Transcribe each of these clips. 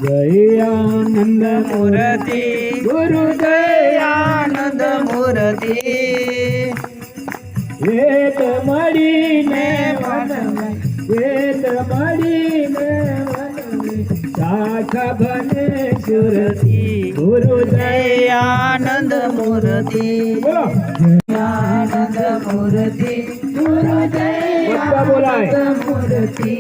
दयानंद मूर्ति गुरु दयानंद मूर्ति वेद मळीने one way वेद मळीने one way शाखा बने सुरती गुरु दयानंद मूर्ति बोलो दयानंद मूर्ति गुरु दयानंद मूर्ति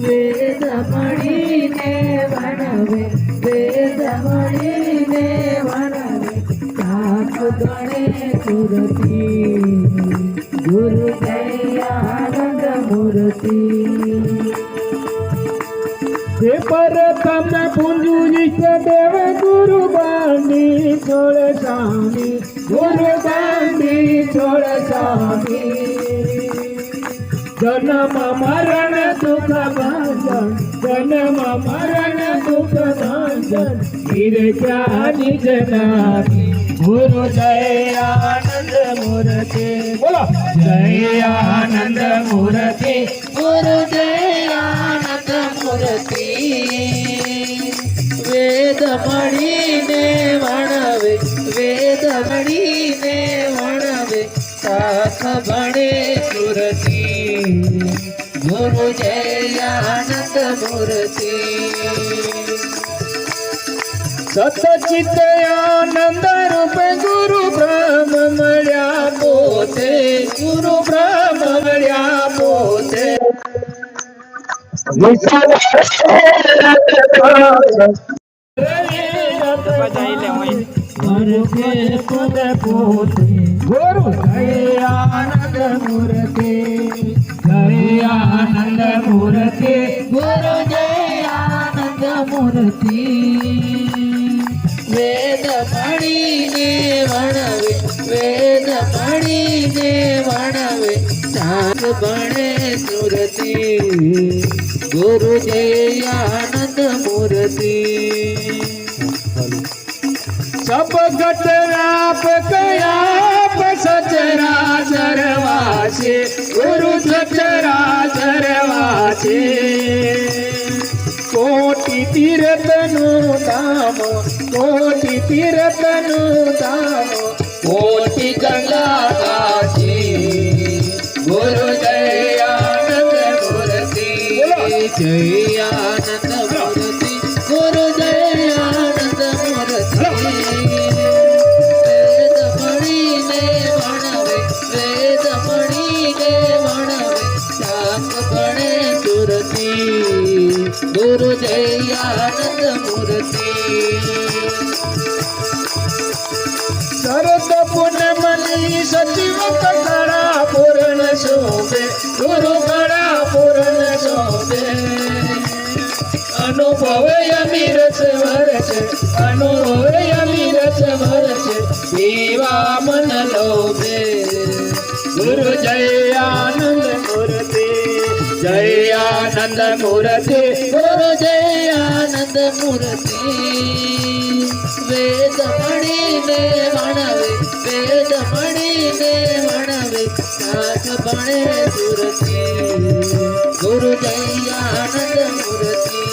वेद मळीने वनवे वेद मळीने वनवे साख गणे सुरती गुरु दयानंद मूर्ति ते परतम पुंजू इष्ट देव गुरु बांधी छोड़ स्वामी गुरु बांधी छोड़ स्वामी जन्म मरण दुख भांजन जन्म मरण दुख भांजन गिरजा निज नारी गुरु दयानंद मूर्ति बोलो दयानंद मूर्ति गुरु दयानंद मूर्ति वेद मळीने वणवे वेद मळीने वणवे साख बणे सुरती गुरु दयानंद मूर्ति सतचित आनंद रूप गुरु ब्रह्म मळ्या पोते गुरु ब्रह्म मळ्या पोते पद पोते गुरु दयानंद मूर्ति दयानंद मूर्ति गुरु दयानंद मूर्ति वेद मळीने वणवे वेद मळीने वणवे साख बणे सुरती गुरु दयानंद मूर्ति सब गट राप कयाप सचराचर वासे गुरु सचराचर वासे कोटि तीर्थनु धाम कोटि तीर्थनु धाम कोटि गंगा काशी गुरु दयानंद मूर्ति दयानंद मूर्ति गुरु दयानंद मूर्ति वेद मळीने वणवे वेद मळीने वणवे साख बणे सुरती गुरु दयानंद मूर्ति शरद पुनमली सचिव कड़ा पूर्ण शोभे गुरु कड़ा पूर्ण शोभे अनुभव अमीरच वरचे अनुभव अमीरच वरचे देवा मन लोभे गुरु दयानंद मूर्ति दयानंद मूर्ति गुरु दयानंद मूर्ति वेद मळीने वणवे वेद मळीने वणवे साख बणे सुरती गुरु दयानंद मूर्ति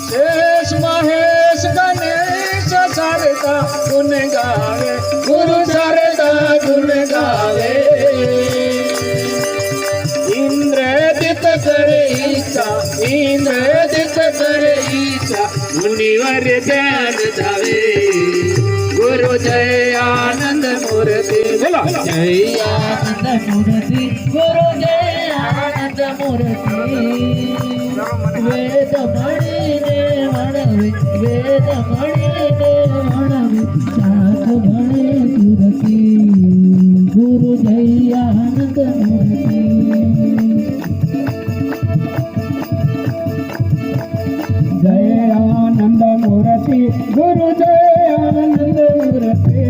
शेष महेश गणेश शारदा गुण गावे गुरु शारदा गुण गावे इंद्रदित करे इच्छा इंद्रदित करे इच्छा मुनिवर ध्यान धावे गुरु दयानंद मूर्ति बोलो दयानंद मूर्ति गुरु दयानंद मूर्ति वेद मळीने वणवे वेद मळीने वणवे साख बणे सुरती गुरु दयानंद मूर्ति दयानंद मूर्ति गुरु दयानंद मूर्ति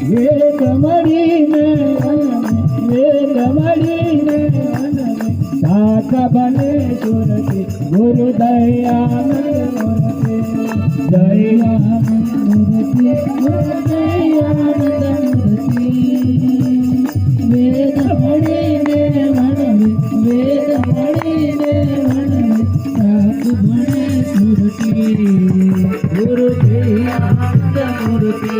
वेद मळीने वेद मळीने साख बने सुरती गुरु दयानंद मूर्ति दयानंद मूर्ति गुरु दयानंद मूर्ति वेद मळीने દયાનંદ મૂર્તિ